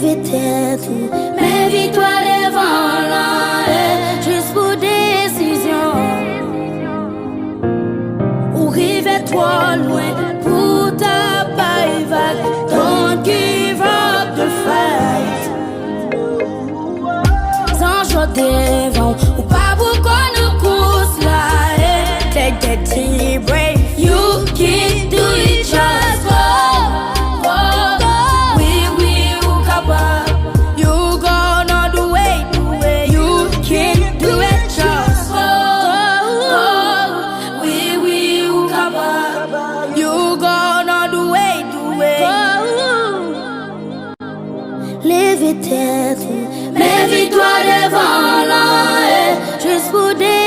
L'éviter tout, mes victoires devant l'an, juste pour décision. Ou river trop loin pour ta paille vague. Don't give up the fight. Sans joie devant, ou pas pour qu'on nous course là. Take that deep breath, you can do it just l'éviter tout, mes victoires devant l'an, juste pour des